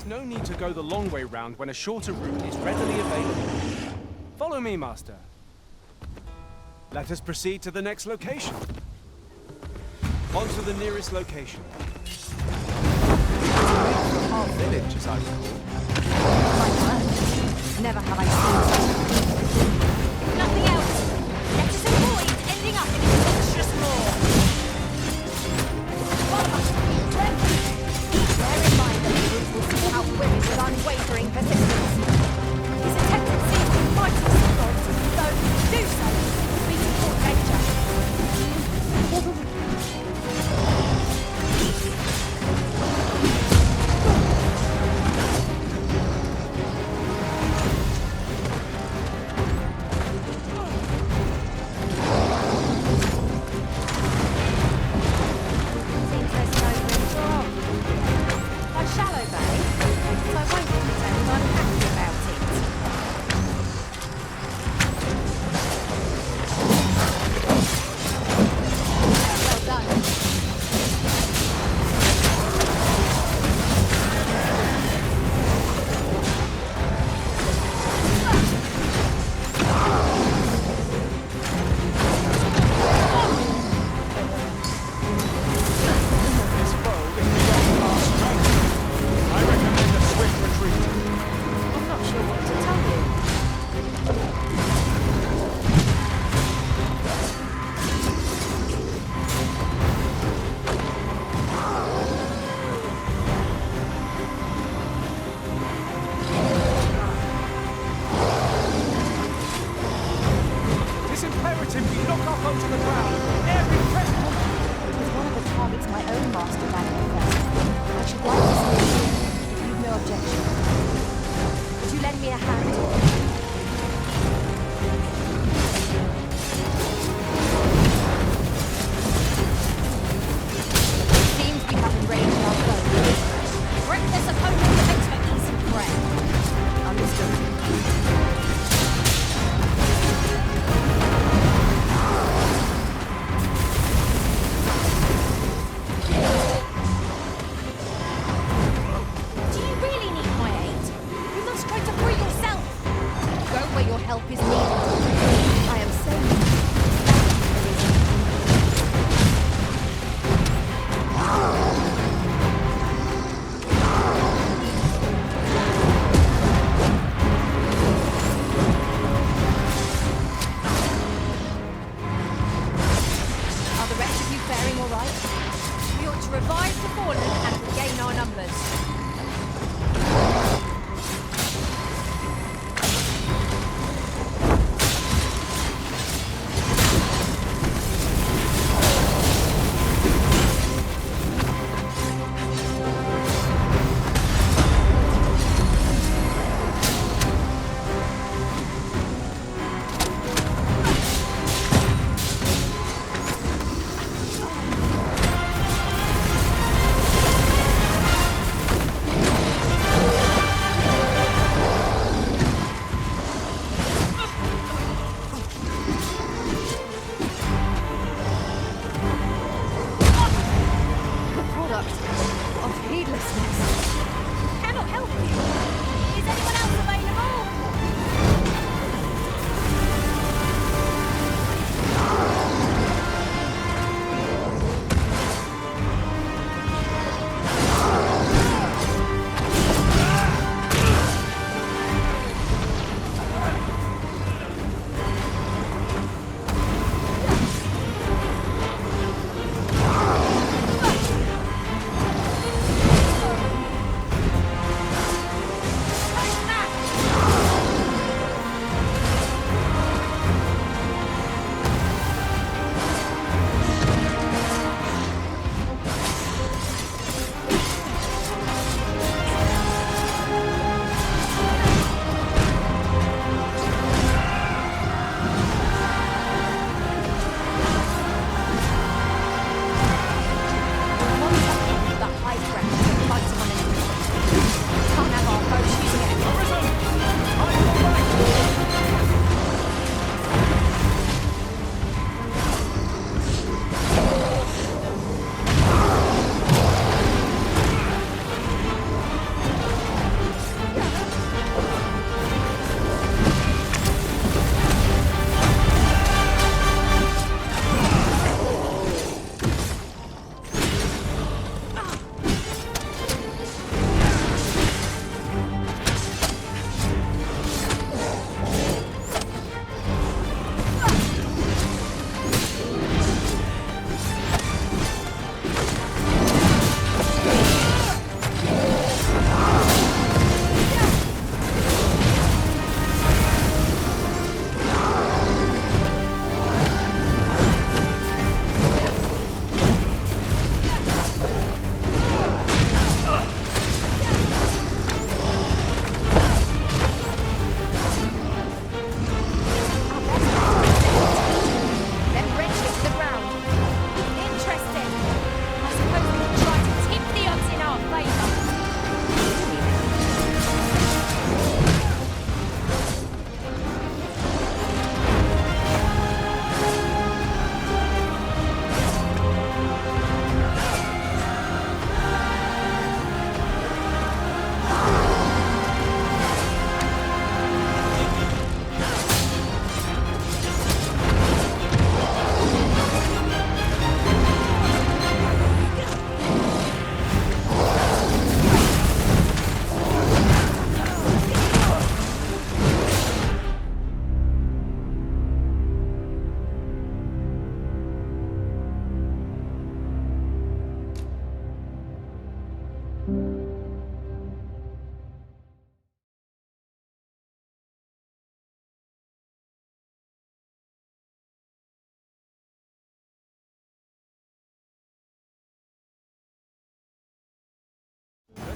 There's no need to go the long way round when a shorter route is readily available. Follow me, Master. Let us proceed to the next location. On to the nearest location. Our village, as I recall. My word. Never have I seen such a thing. If nothing else, let us avoid ending up in a monstrous roar. Follow us. Bear in mind that the route will seek out women with unwavering persistence. His tendency to fight us, though do so would be to court danger.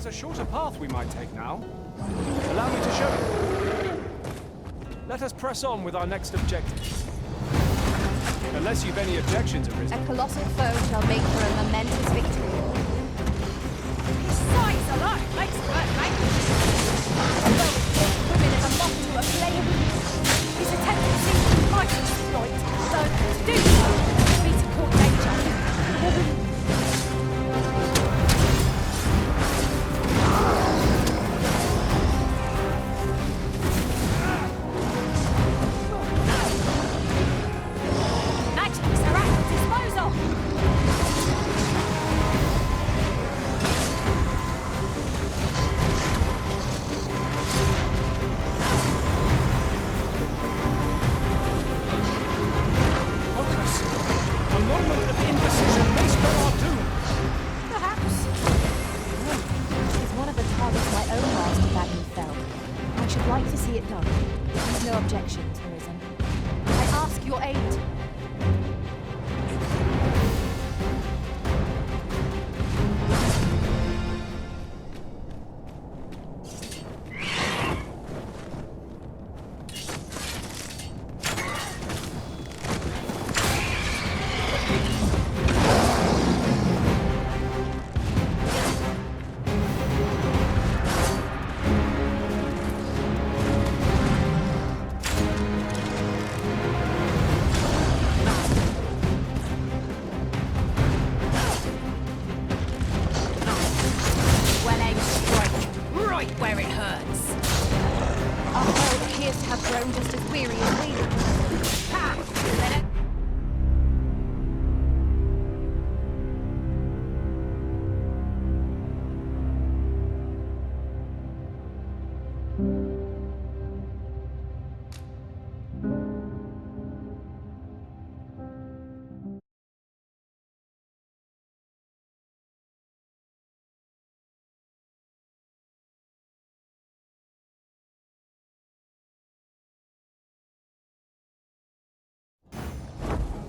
There's a shorter path we might take now. Allow me to show you. Let us press on with our next objective. Unless you've any objections arisen. A colossal foe shall make for a momentous victory. His size alone makes it worth making. Although it women as a moth to a flame. His attempted seems might exploit, though to do so would be to court danger.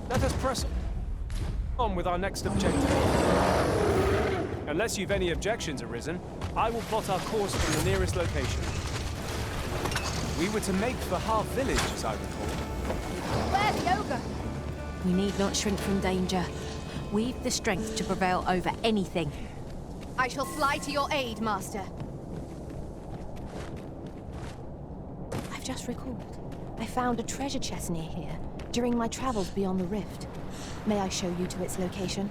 Let us press on with our next objective. Unless you've any objections arisen, I will plot our course from the nearest location. We were to make for Half Village, as I recall. Where the ogre? We need not shrink from danger. We've the strength to prevail over anything. I shall fly to your aid, Master. I've just recalled. I found a treasure chest near here during my travels beyond the rift. May I show you to its location?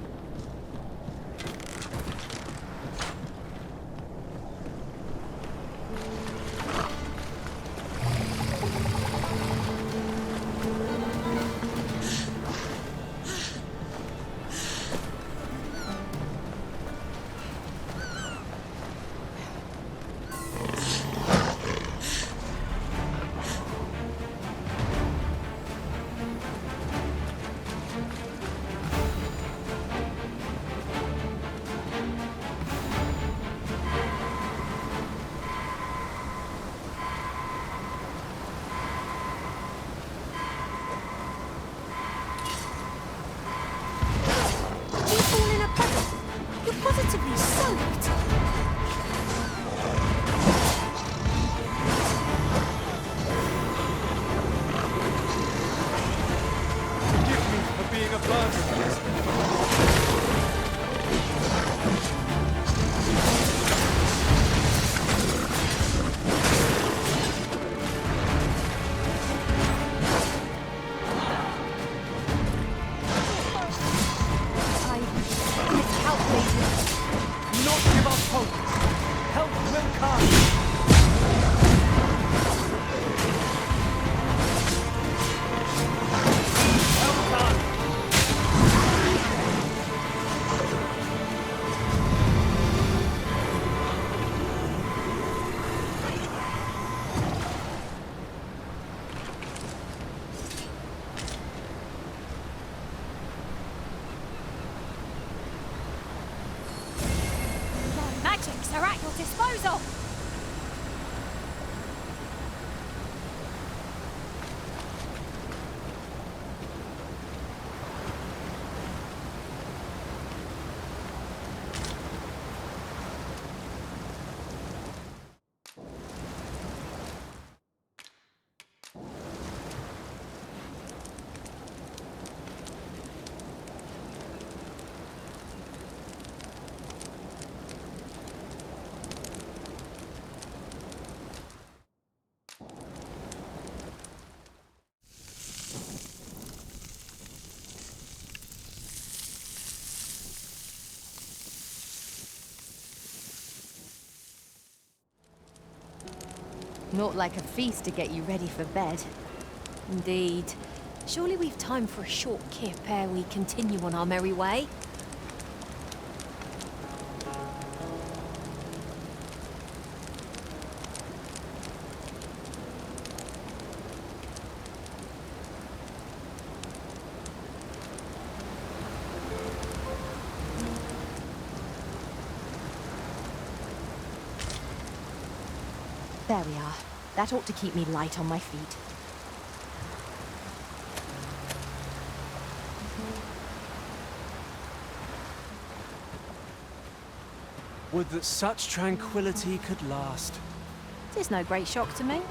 Positively soaked. Forgive me for being a burden. Magics are at your disposal. Not like a feast to get you ready for bed. Indeed. Surely we've time for a short kip ere we continue on our merry way. There we are. That ought to keep me light on my feet. Would that such tranquility could last. It's no great shock to me.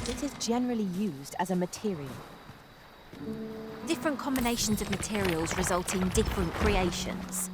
It is generally used as a material. Different combinations of materials result in different creations.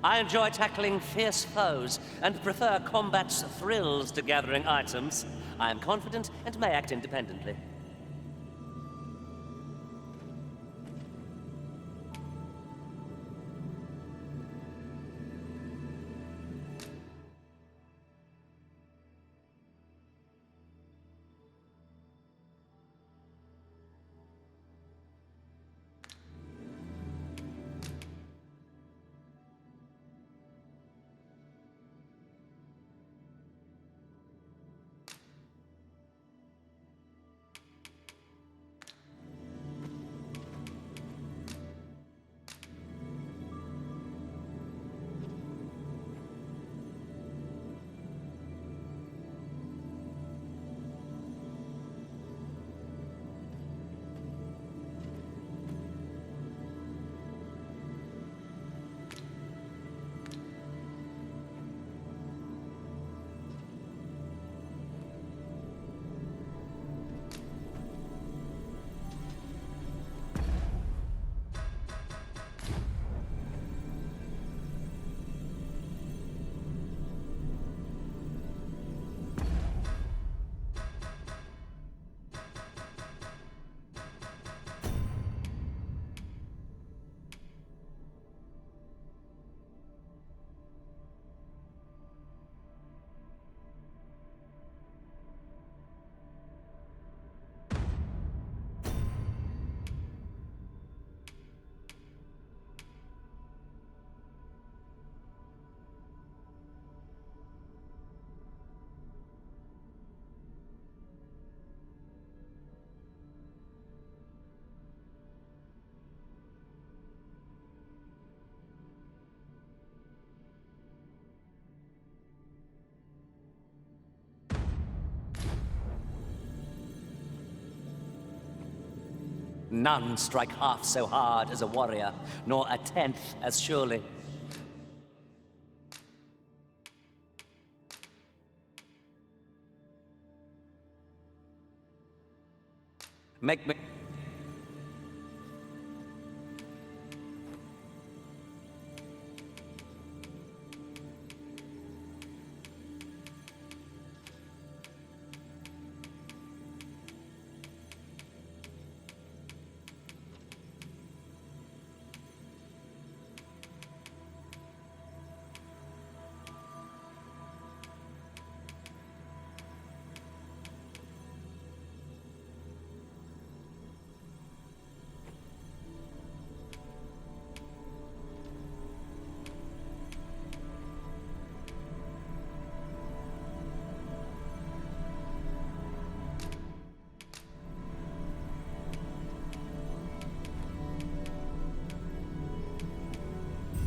I enjoy tackling fierce foes and prefer combat's thrills to gathering items. I am confident and may act independently. None strike half so hard as a warrior, nor a tenth as surely. Make me...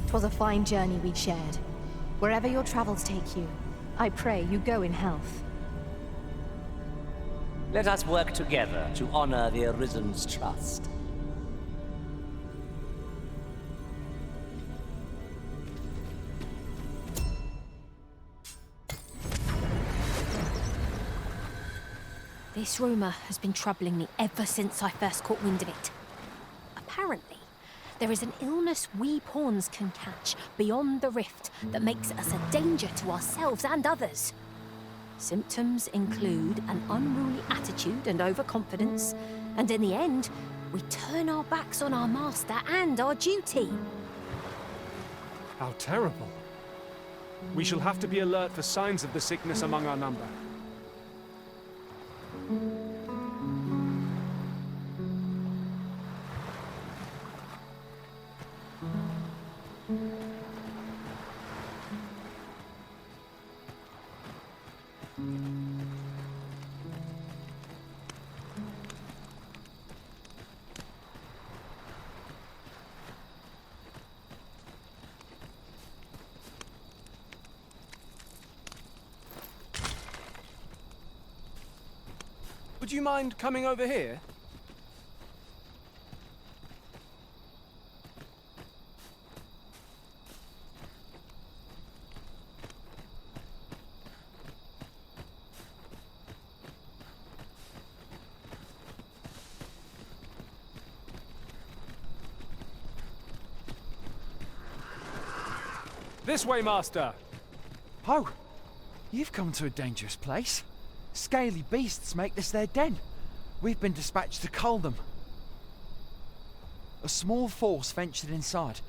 Twas a fine journey we shared. Wherever your travels take you, I pray you go in health. Let us work together to honor the Arisen's trust. This rumor has been troubling me ever since I first caught wind of it. Apparently, there is an illness we pawns can catch beyond the rift that makes us a danger to ourselves and others. Symptoms include an unruly attitude and overconfidence, and in the end, we turn our backs on our master and our duty. How terrible. We shall have to be alert for signs of the sickness among our number. Would you mind coming over here? This way, Master! Oh, you've come to a dangerous place. Scaly beasts make this their den. We've been dispatched to cull them. A small force ventured inside,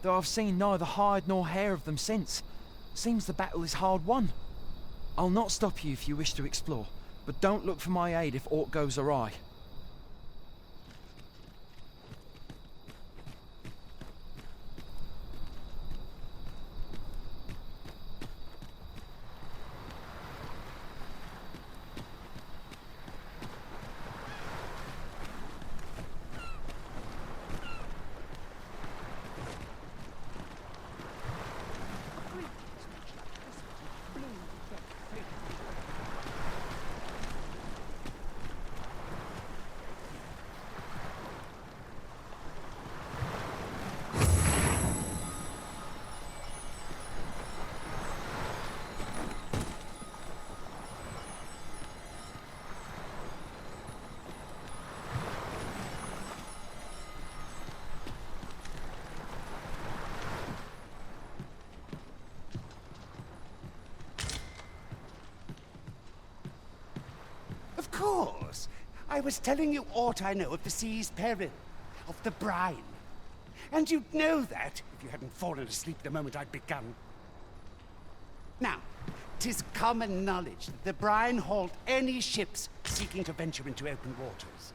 though I've seen neither hide nor hair of them since. Seems the battle is hard won. I'll not stop you if you wish to explore, but don't look for my aid if aught goes awry. Of course. I was telling you aught I know of the sea's peril, of the brine. And you'd know that if you hadn't fallen asleep the moment I'd begun. Now, 'tis common knowledge that the brine halt any ships seeking to venture into open waters.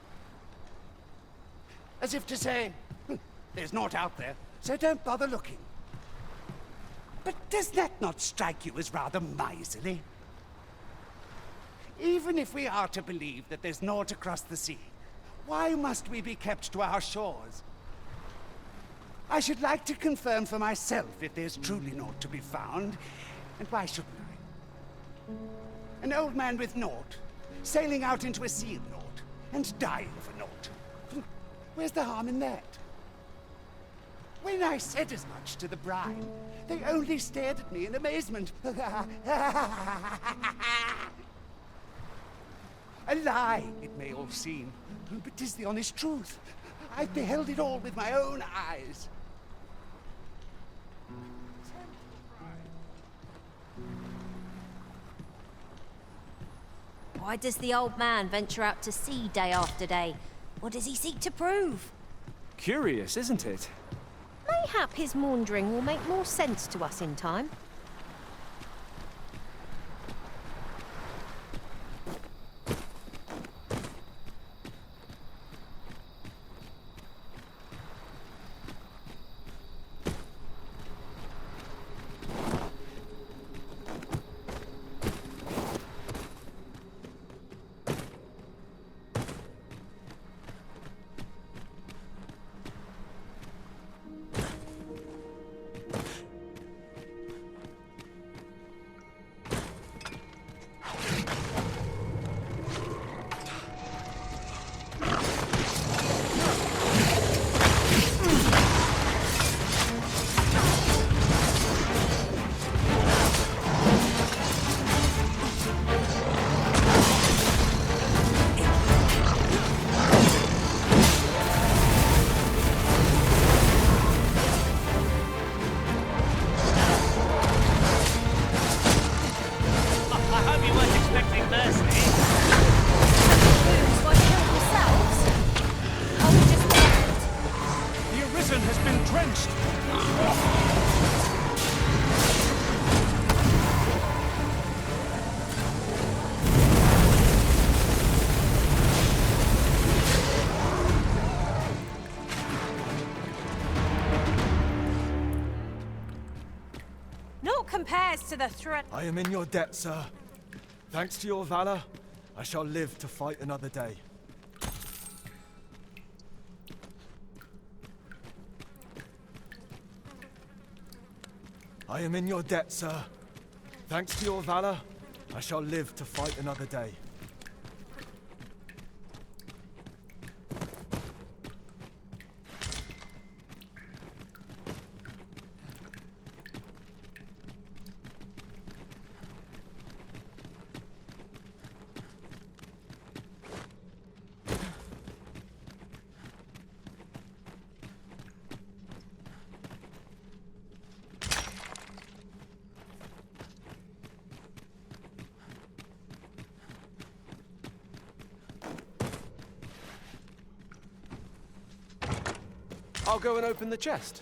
As if to say, there's naught out there, so don't bother looking. But does that not strike you as rather miserly? Even if we are to believe that there's naught across the sea, why must we be kept to our shores? I should like to confirm for myself if there's truly naught to be found, and why shouldn't I? An old man with naught, sailing out into a sea of naught, and dying for naught. Where's the harm in that? When I said as much to the bride, they only stared at me in amazement. A lie, it may all seem, but 'tis the honest truth. I've beheld it all with my own eyes. Why does the old man venture out to sea day after day? What does he seek to prove? Curious, isn't it? Mayhap his maundering will make more sense to us in time. Compares to the threat. I am in your debt, sir. Thanks to your valor, I shall live to fight another day. I am in your debt, sir. Thanks to your valor, I shall live to fight another day. I'll go and open the chest.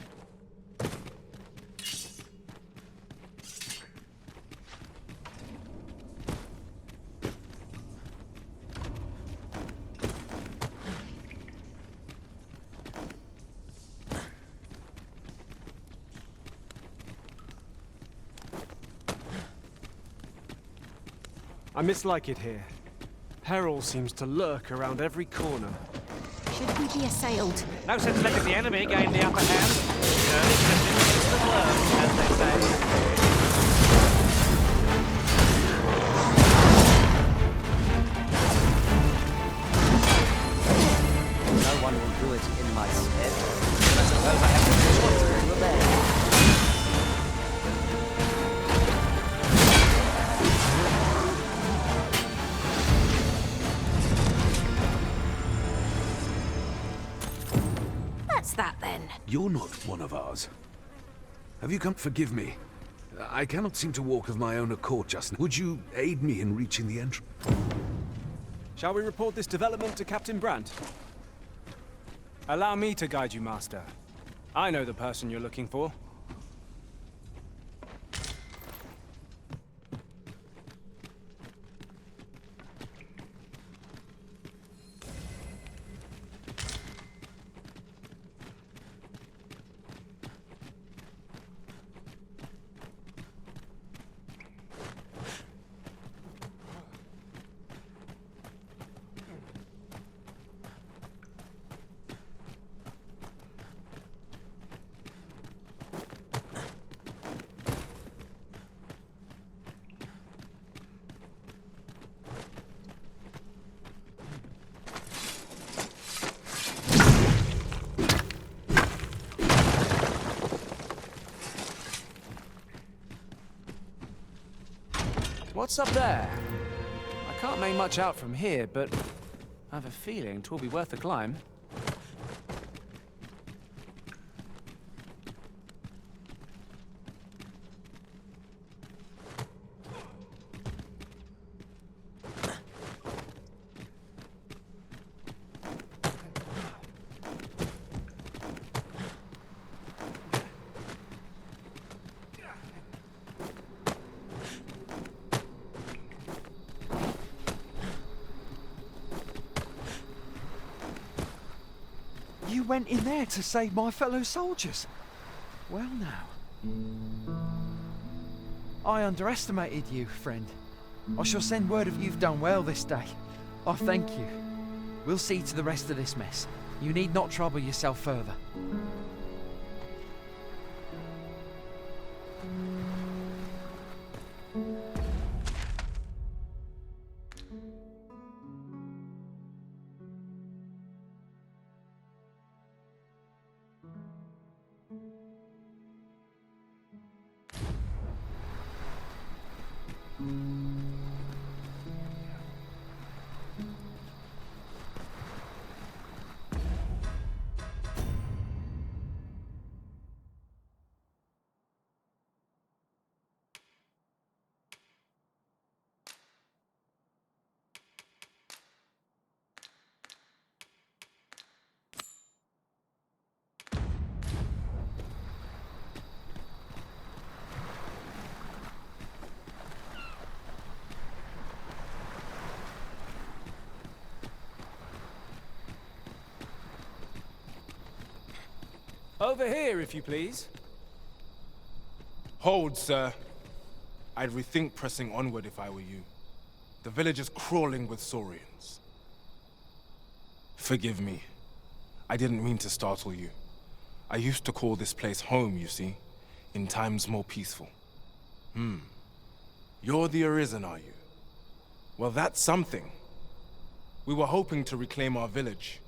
I mislike it here. Peril seems to lurk around every corner. Should we be assailed? No sense letting the enemy gain the upper hand. Early Christians is the worst, as they say. No one will do it in my stead. I suppose I have no choice but to obey. That then? You're not one of ours. Have you come? Forgive me. I cannot seem to walk of my own accord just now. Would you aid me in reaching the entrance? Shall we report this development to Captain Brandt? Allow me to guide you, Master. I know the person you're looking for. What's up there? I can't make much out from here, but I have a feeling 'twill be worth the climb. You went in there to save my fellow soldiers. Well now. I underestimated you, friend. I shall send word if you've done well this day. I thank you. We'll see to the rest of this mess. You need not trouble yourself further. Over here, if you please. Hold, sir. I'd rethink pressing onward if I were you. The village is crawling with saurians. Forgive me. I didn't mean to startle you. I used to call this place home, you see, in times more peaceful. You're the Arisen, are you? Well, that's something. We were hoping to reclaim our village,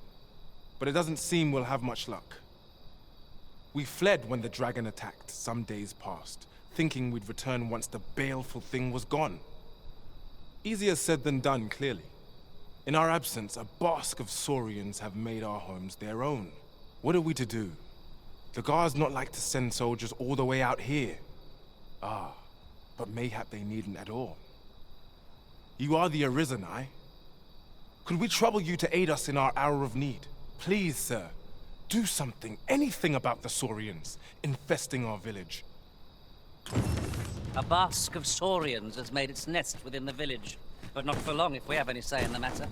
but it doesn't seem we'll have much luck. We fled when the dragon attacked some days past, thinking we'd return once the baleful thing was gone. Easier said than done, clearly. In our absence, a bask of saurians have made our homes their own. What are we to do? The guards not like to send soldiers all the way out here. But mayhap they needn't at all. You are the Arisen, aye? Could we trouble you to aid us in our hour of need? Please, sir. Do something, anything about the saurians infesting our village. A bask of saurians has made its nest within the village, but not for long if we have any say in the matter.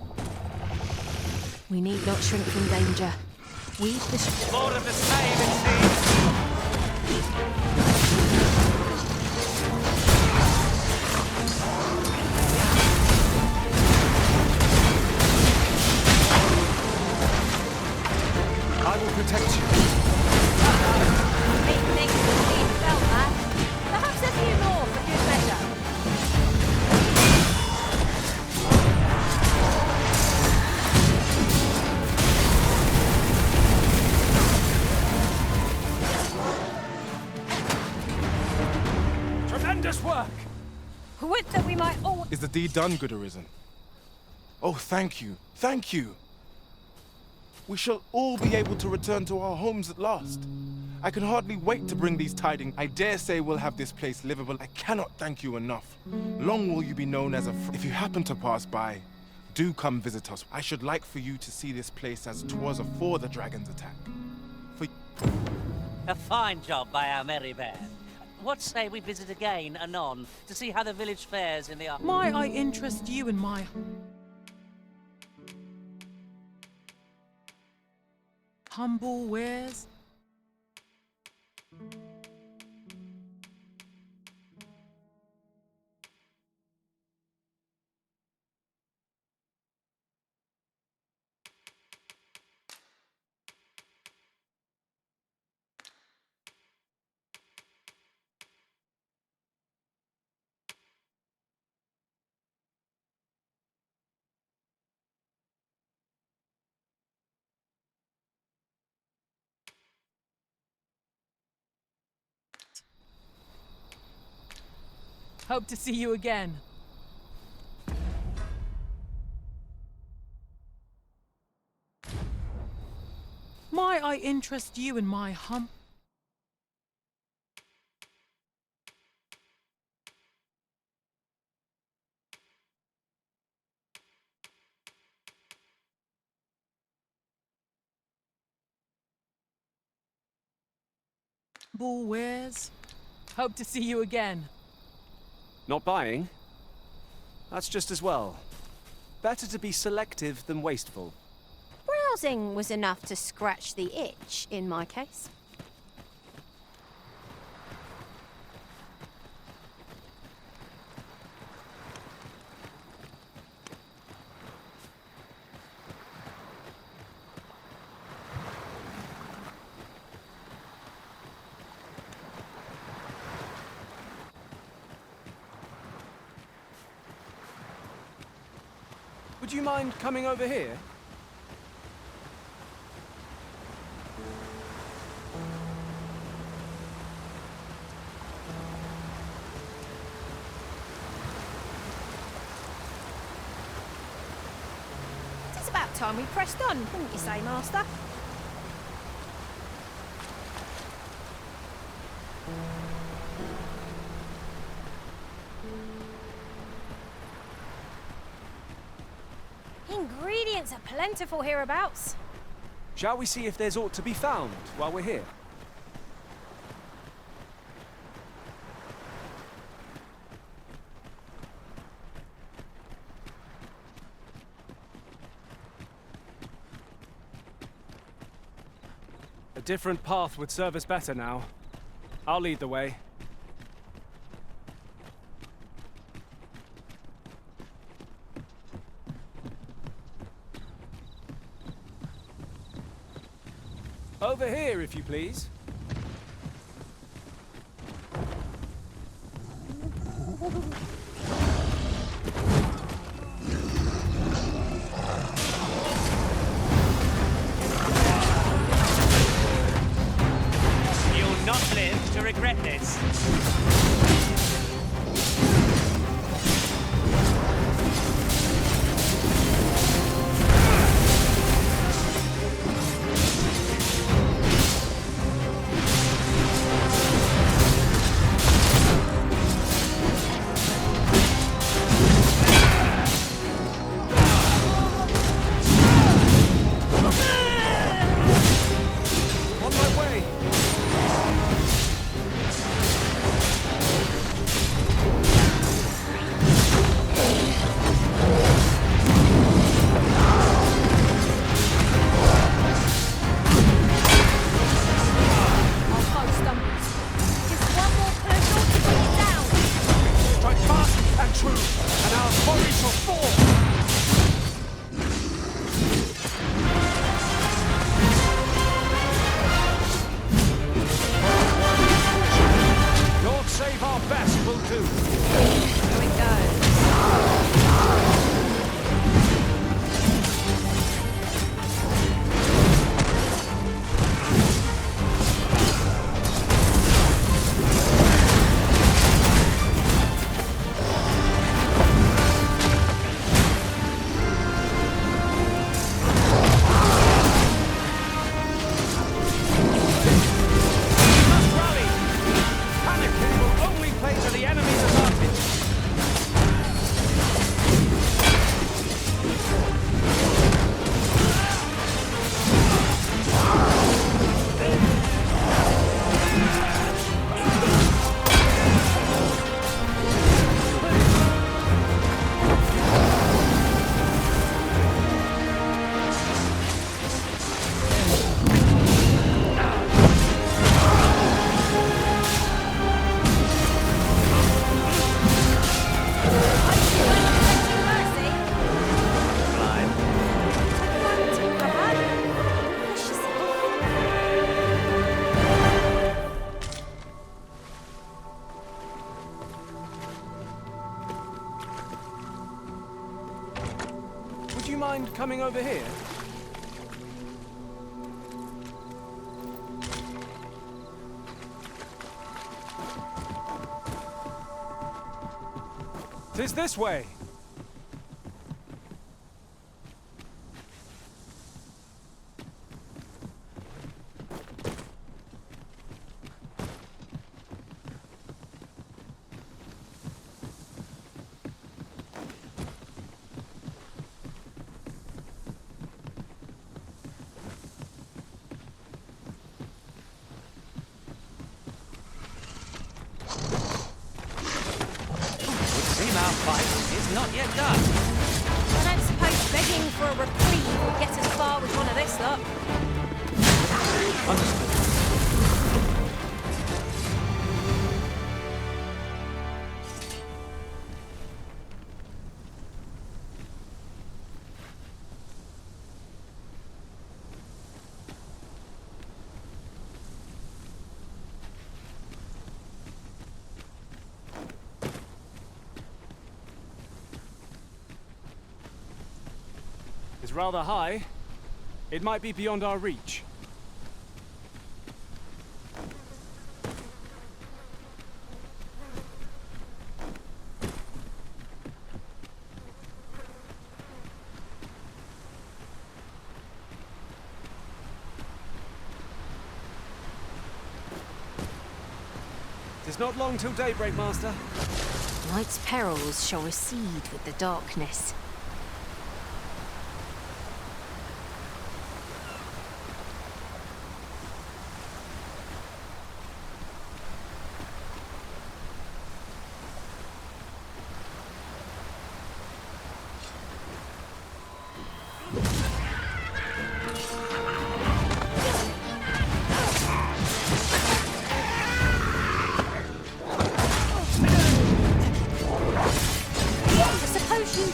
We need not shrink from danger. We've the... More of the same, it seems. I will protect you. Big things indeed felt that. Perhaps a few more for good measure. Tremendous work! Would that we might all... Is the deed done, good Arisen? Oh, thank you, thank you! We shall all be able to return to our homes at last. I can hardly wait to bring these tidings. I dare say we'll have this place livable. I cannot thank you enough. Long will you be known as a If you happen to pass by, do come visit us. I should like for you to see this place as 'twas afore the dragon's attack. A fine job by our merry band. What say we visit again anon to see how the village fares in the... Might I interest you in my... humble wares? Hope to see you again. Might I interest you in my humble wares? Hope to see you again. Not buying? That's just as well. Better to be selective than wasteful. Browsing was enough to scratch the itch, in my case. Would you mind coming over here? It's about time we pressed on, wouldn't you say, Master? Ingredients are plentiful hereabouts. Shall we see if there's aught to be found while we're here? A different path would serve us better now. I'll lead the way. Over here, if you please. You'll not live to regret this. On my way! Our foe stumbles. Just one more push on to bring it down. Strike fast and true, and our quarry shall fall! Lord save our best will do. Here it goes. Must rally! Panicking will only play to the enemy's advantage. Would you mind coming over here? "'Tis this way! female fight is not yet done. I don't suppose begging for a reprieve will get us far with one of this lot. Understood. It's rather high. It might be beyond our reach. It's not long till daybreak, Master. Night's perils shall recede with the darkness.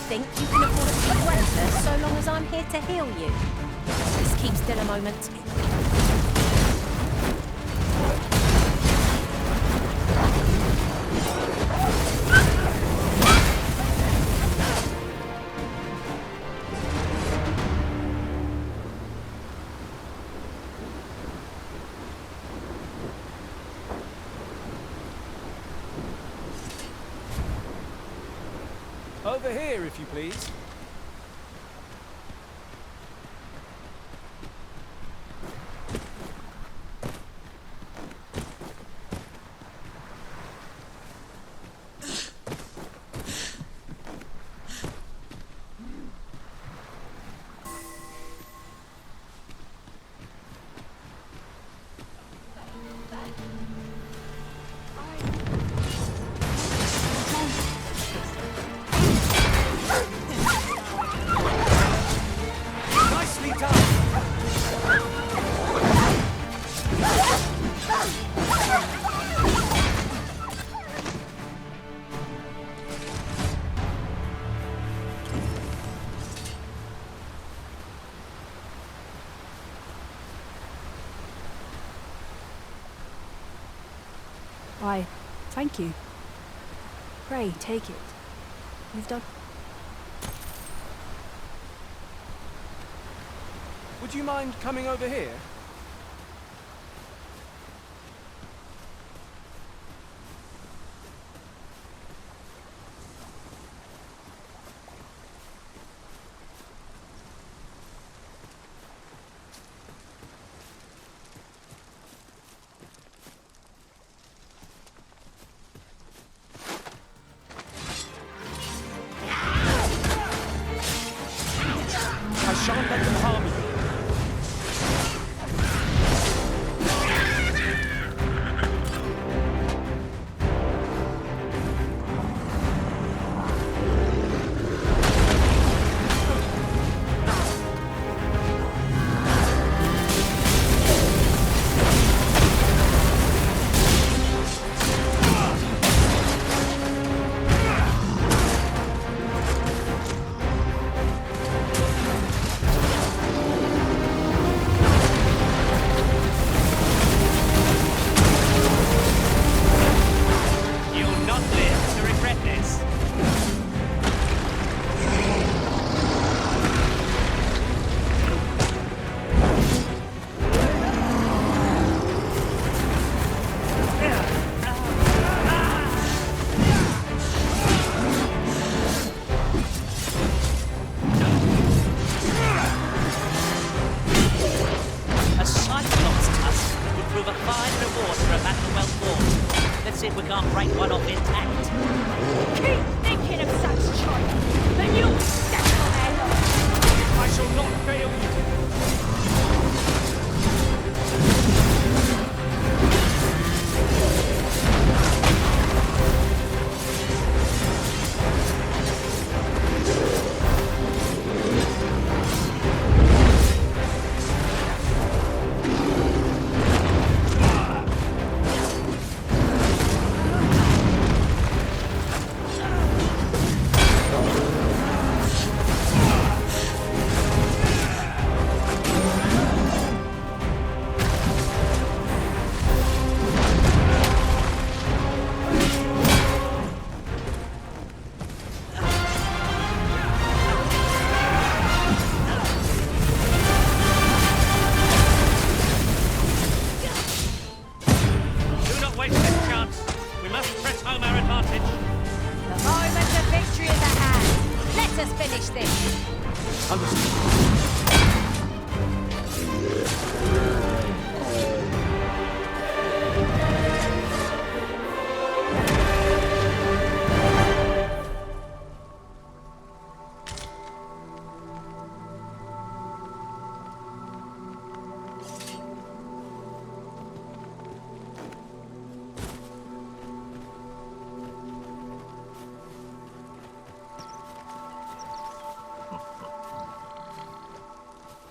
Think you can afford a quick breakfast so long as I'm here to heal you? Let's keep still a moment. Over here, if you please. Why, thank you. Pray, take it. You've done... Would you mind coming over here? I shan't let them harm you. Let us finish this. Understood.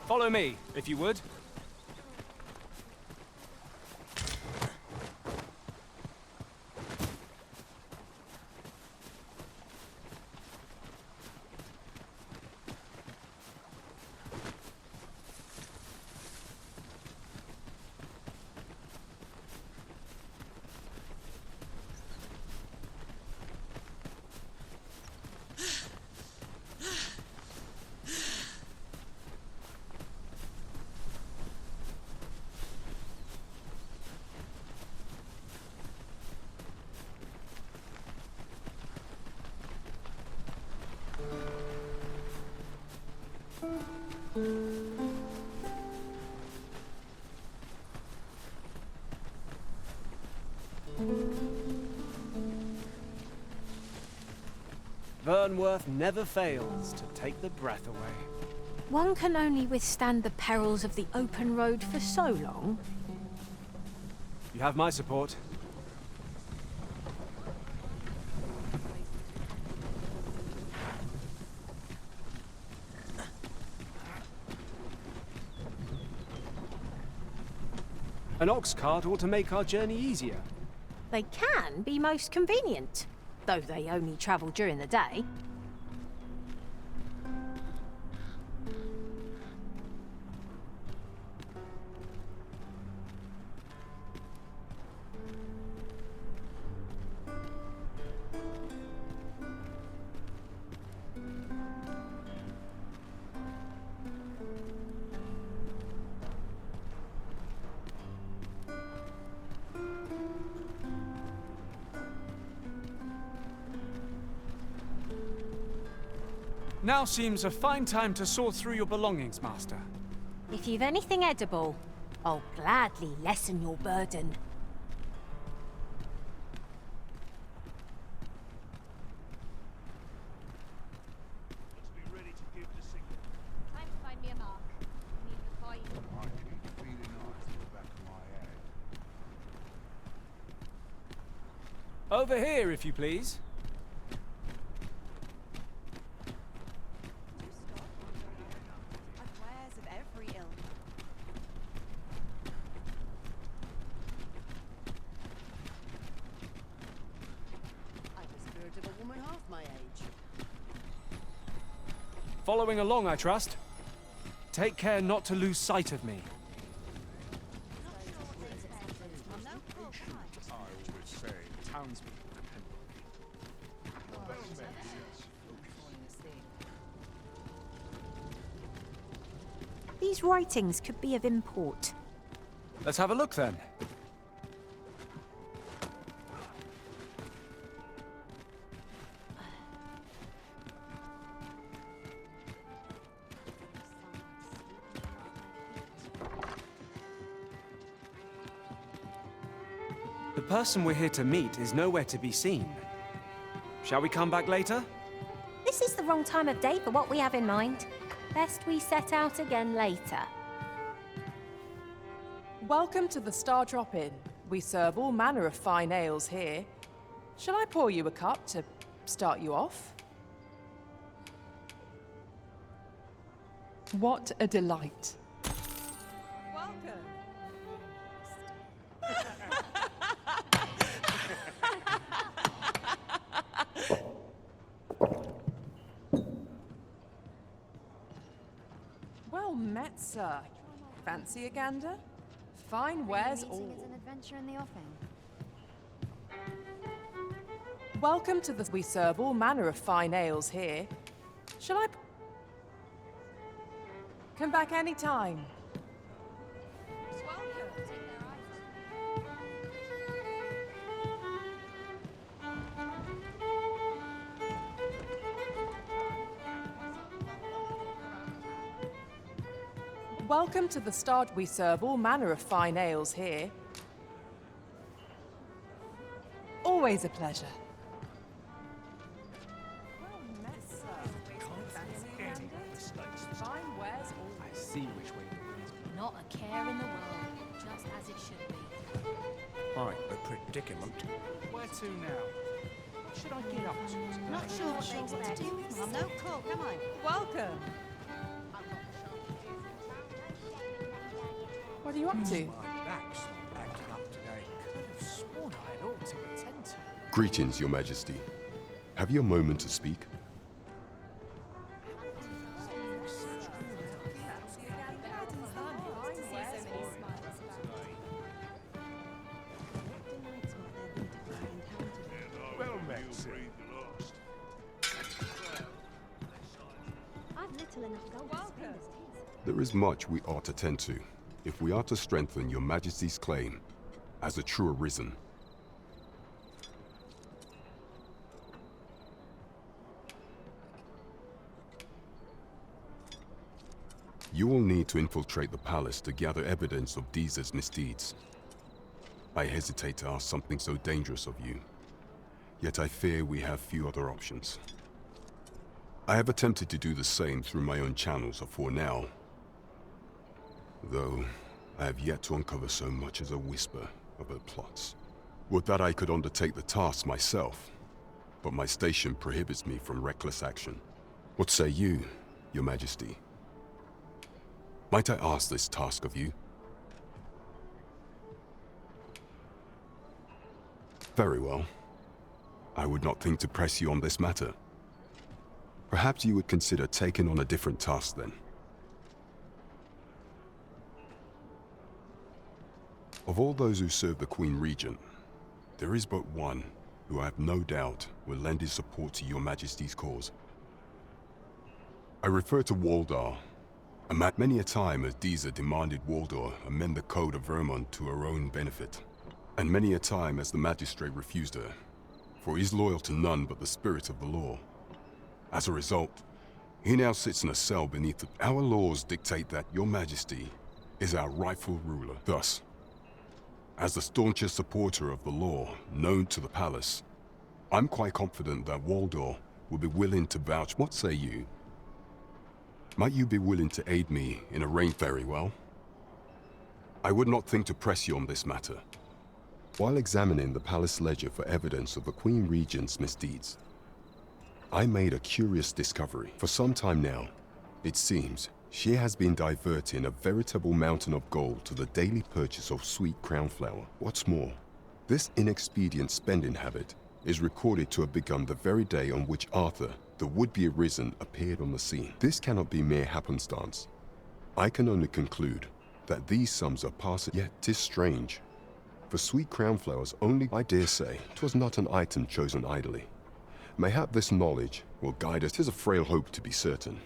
Follow me, if you would. Vernworth never fails to take the breath away. One can only withstand the perils of the open road for so long. You have my support. An ox cart ought to make our journey easier. They can be most convenient, though they only travel during the day. Now seems a fine time to sort through your belongings, Master. If you've anything edible, I'll gladly lessen your burden. Time to find me a mark. Need the fight. Over here, if you please. Wares of every ilk. I'm the spirit of a woman half my age. Following along, I trust. Take care not to lose sight of me. These writings could be of import. Let's have a look then. The person we're here to meet is nowhere to be seen. Shall we come back later? This is the wrong time of day for what we have in mind. Best we set out again later. Welcome to the Star Drop Inn. We serve all manner of fine ales here. Shall I pour you a cup to start you off? What a delight. Welcome. Well met, sir. Fancy a gander? Fine wares all. Meeting is an adventure in the offing. Welcome to the... We serve all manner of fine ales here. Shall I... Come back any time. Welcome to the Star. We serve all manner of fine ales here. Always a pleasure. I see which way the wind's blowing. Not a care in the world, just as it should be. Quite a predicament. Where to now? What should I get up to? Not sure what they want to do. I'm no cook, am I? Welcome. What are you up to? My back's not acting up today. Could have sworn I had ought to attend to. Greetings, Your Majesty. Have you a moment to speak? Well met, sir. I've little enough gold to spend as tis. There is much we ought to tend to, if we are to strengthen Your Majesty's claim as a true arisen. You will need to infiltrate the palace to gather evidence of Deeza's misdeeds. I hesitate to ask something so dangerous of you, yet I fear we have few other options. I have attempted to do the same through my own channels for now, though I have yet to uncover so much as a whisper of her plots. Would that I could undertake the task myself, but my station prohibits me from reckless action. What say you, Your Majesty? Might I ask this task of you? Very well. I would not think to press you on this matter. Perhaps you would consider taking on a different task then. Of all those who serve the Queen Regent, there is but one who I have no doubt will lend his support to Your Majesty's cause. I refer to Waldar. Many a time has Deeza demanded Waldar amend the Code of Vermont to her own benefit, and many a time has the magistrate refused her, for he is loyal to none but the spirit of the law. As a result, he now sits in a cell beneath the... Our laws dictate that Your Majesty is our rightful ruler. Thus, as the staunchest supporter of the law known to the palace, I'm quite confident that Waldar will be willing to vouch. What say you? Might you be willing to aid me in arranging? Very well. I would not think to press you on this matter. While examining the palace ledger for evidence of the Queen Regent's misdeeds, I made a curious discovery. For some time now, it seems she has been diverting a veritable mountain of gold to the daily purchase of sweet crown flower. What's more, this inexpedient spending habit is recorded to have begun the very day on which Arthur, the would-be arisen, appeared on the scene. This cannot be mere happenstance. I can only conclude that these sums are passing. Yet 'tis strange. For sweet crown flowers only, I dare say, 'twas not an item chosen idly. Mayhap this knowledge will guide us. 'Tis a frail hope to be certain.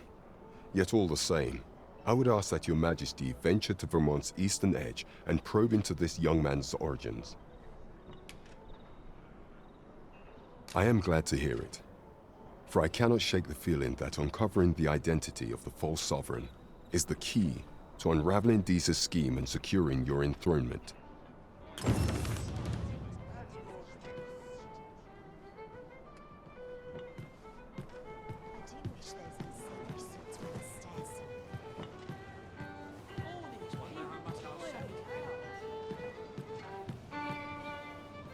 Yet all the same, I would ask that Your Majesty venture to Vermont's eastern edge and probe into this young man's origins. I am glad to hear it, for I cannot shake the feeling that uncovering the identity of the false sovereign is the key to unraveling Deeza's scheme and securing your enthronement.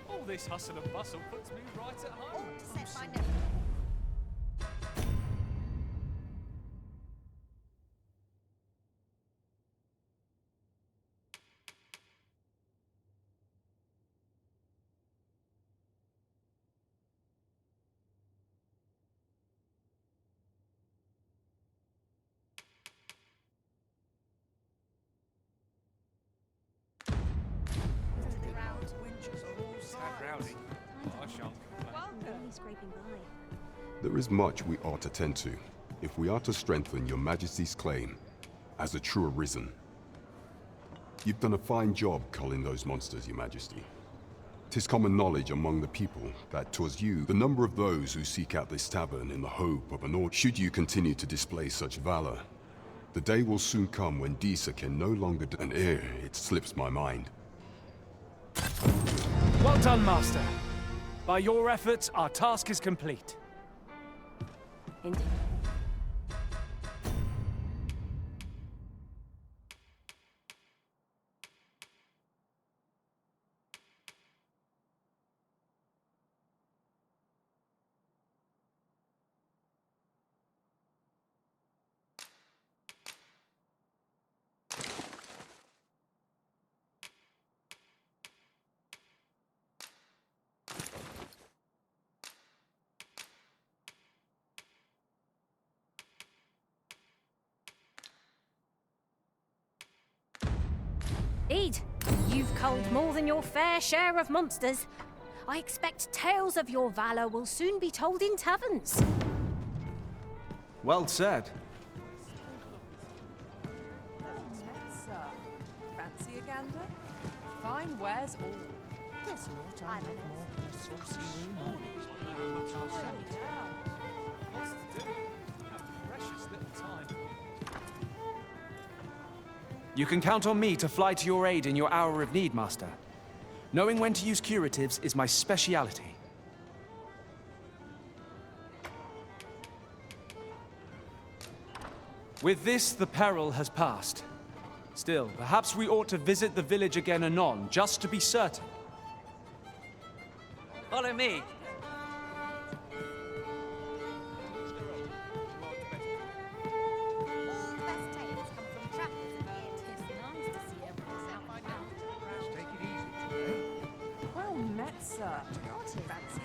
All this hustle and bustle puts me right at home. To set my nose. Rowdy. I shan't complain. Really scraping by. There is much we ought to tend to, if we are to strengthen Your Majesty's claim as a true arisen. You've done a fine job culling those monsters, Your Majesty. 'Tis common knowledge among the people that 'twas you, the number of those who seek out this tavern in the hope of an order. Should you continue to display such valor, The day will soon come when Disa can no longer and it slips my mind. Well done, Master. By your efforts, our task is complete. Indeed. Indeed, you've culled more than your fair share of monsters. I expect tales of your valor will soon be told in taverns. Well said. Sir, fancy a gander? Fine wares all. Guess not. I'm in more saucy room. You can count on me to fly to your aid in your hour of need, Master. Knowing when to use curatives is my speciality. With this, the peril has passed. Still, perhaps we ought to visit the village again anon, just to be certain. Follow me. Well met, sir. Fancy